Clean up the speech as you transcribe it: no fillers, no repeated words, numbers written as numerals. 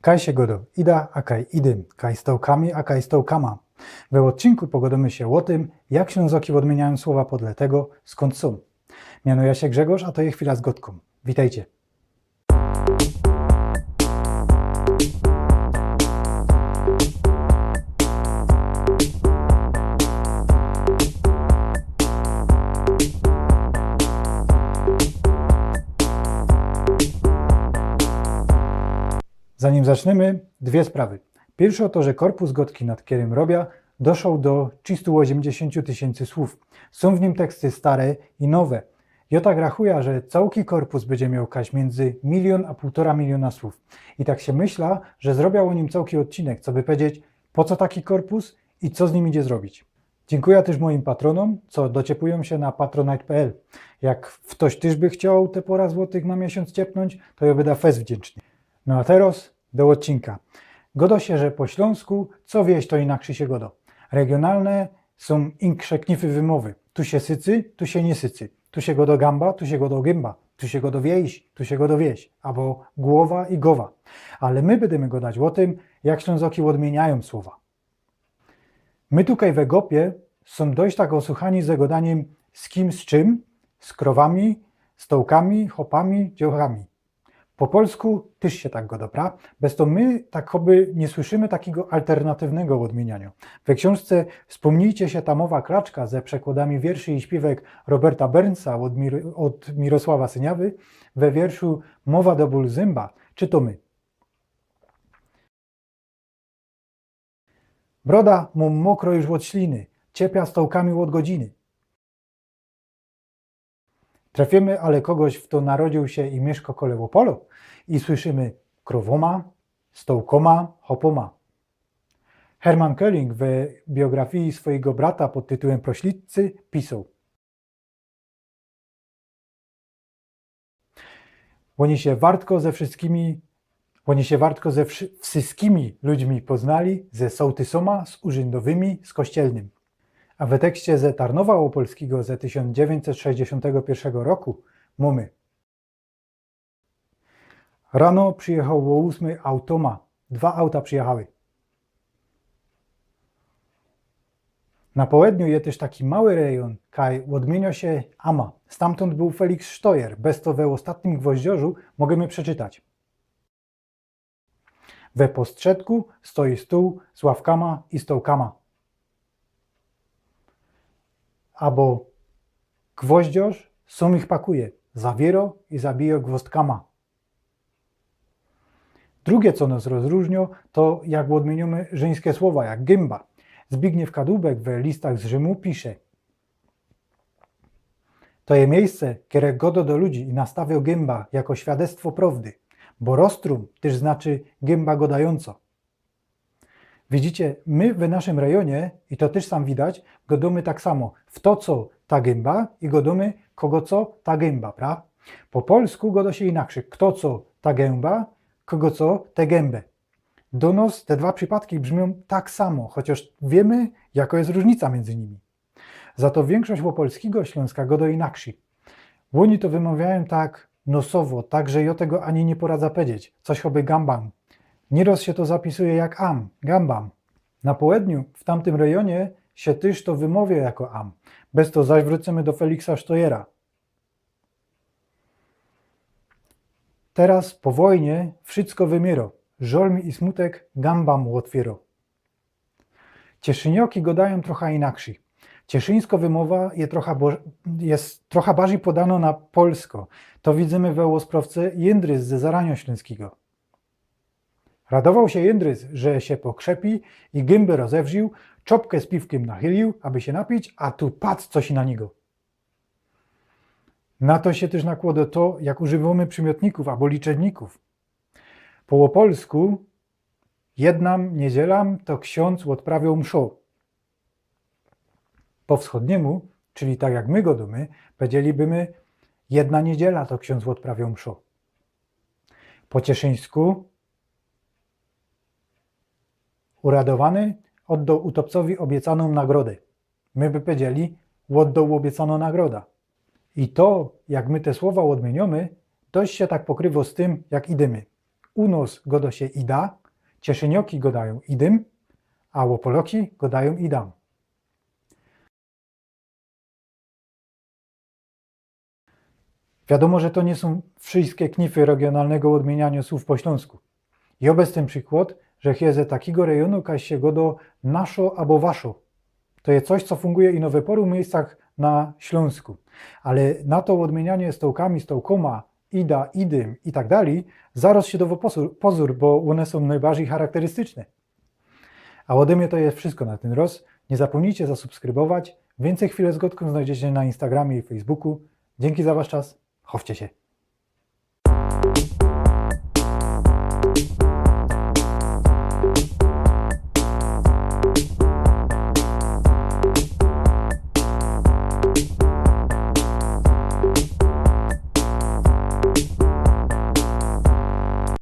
Kaj się godo ida, a kaj idym, kaj stołkami, a kaj stołkama. W odcinku pogadamy się o tym, jak Ślązoki odmieniają słowa podle tego, skąd są. Mianuję się Grzegorz, a to jest Chwila z Gotką. Witajcie. Zanim zaczniemy, dwie sprawy. Pierwsza to, że korpus Gotki, nad którym robię, doszł do 380 tysięcy słów. Są w nim teksty stare i nowe. Ja tak rachuję, że całki korpus będzie miał kaś między 1 milion a 1,5 miliona słów. I tak się myśla, że zrobię o nim całki odcinek, co by powiedzieć, po co taki korpus i co z nim idzie zrobić. Dziękuję też moim patronom, co dociepują się na patronite.pl. Jak ktoś też by chciał te pora złotych na miesiąc ciepnąć, to ja będę fest wdzięczny. No a teraz do odcinka. Godo się, że po śląsku co wieś to inaczej się godo. Regionalne są inksze knify wymowy. Tu się sycy, tu się nie sycy. Tu się godo gamba, tu się godo gęba. Tu się godo wieś, tu się godo wieś. Albo głowa i gowa. Ale my będziemy gadać o tym, jak Ślązoki odmieniają słowa. My tutaj w Egopie są dość tak osłuchani ze godaniem z kim, z czym, z krowami, stołkami, chopami, dziołchami. Po polsku też się tak go dobra, bez to my tak choby nie słyszymy takiego alternatywnego odmieniania. We książce Wspomnijcie się ta mowa kraczka ze przekładami wierszy i śpiewek Roberta Bernsa od Mirosława Syniawy, we wierszu Mowa do ból zęba czytamy. Broda mu mokro już od śliny, ciepia stołkami od godziny. Trafimy ale kogoś, w to narodził się i mieszka koło polo i słyszymy krowoma, stołkoma, hopoma. Hermann Kölling w biografii swojego brata pod tytułem Proślitcy pisał: Oni się wartko ze wszystkimi ludźmi poznali, ze sołtysoma, z urzędowymi, z kościelnym. A w tekście ze Tarnowa Opolskiego ze 1961 roku mamy: Rano przyjechał o 8 automa, 2 auta przyjechały. Na południu jest też taki mały rejon, kaj odmienia się Ama. Stamtąd był Felix Steuer, bez to we ostatnim gwoździorzu możemy przeczytać. We postrzedku stoi stół z ławkama i stołkama. Albo gwoździorz są ich pakuje, zawiero i zabija gwozdkama. Drugie, co nas rozróżnia, to jak odmieniamy żeńskie słowa, jak gęba. Zbigniew Kadłubek w listach z Rzymu pisze: To jest miejsce, które godo do ludzi i nastawia gęba jako świadectwo prawdy, bo rostrum też znaczy gęba godająco. Widzicie, my w naszym rejonie, i to też sam widać, godamy tak samo w to, co ta gęba i godamy kogo co ta gęba, prawda? Po polsku godo się inaczej, kto co ta gęba, kogo co tę gębę. Do nas te dwa przypadki brzmią tak samo, chociaż wiemy, jaka jest różnica między nimi. Za to większość łopolskiego Śląska godo inaczej. Oni to wymawiają tak nosowo, tak, że ja tego ani nie poradza powiedzieć, coś choby gambam. Nieraz się to zapisuje jak am, gambam. Na południu, w tamtym rejonie, się też to wymawia jako am. Bez to zaś wrócimy do Feliksa Steuera. Teraz po wojnie wszystko wymiero. Żol i smutek gambam łotwiero. Cieszynioki godają trochę inaczej. Cieszyńsko wymowa jest trochę bardziej podano na polsko. To widzimy we łosprawce Jędrys ze Zarania Śląskiego. Radował się Jędrys, że się pokrzepi i gębę rozewrził, czopkę z piwkiem nachylił, aby się napić, a tu patrz coś na niego. Na to się też nakłada to, jak używamy przymiotników albo liczebników. Po łopolsku jednam niedzielam to ksiądz odprawiał mszą. Po wschodniemu, czyli tak jak my go domy, powiedzielibyśmy jedna niedziela to ksiądz odprawiał mszą. Po cieszyńsku uradowany oddał utopcowi obiecaną nagrodę. My by powiedzieli oddał obiecaną nagroda. I to, jak my te słowa odmieniamy, dość się tak pokrywa z tym, jak idziemy. u nos godo się ida, Cieszynioki godają idym, a Łopoloki godają idam. Wiadomo, że to nie są wszystkie knify regionalnego odmieniania słów po śląsku. I obecny ten przykład, że jest takiego rejonu, kaś się godo naszo albo waszo. To jest coś, co funguje i w paru miejscach na Śląsku. Ale na to odmienianie stołkami, stołkoma, ida, idym i tak dalej, zaraz się dowo pozór, bo one są najbardziej charakterystyczne. A ode mnie to jest wszystko na ten roz. Nie zapomnijcie zasubskrybować. Więcej chwilę z Gotką znajdziecie na Instagramie i Facebooku. Dzięki za wasz czas. Chowcie się.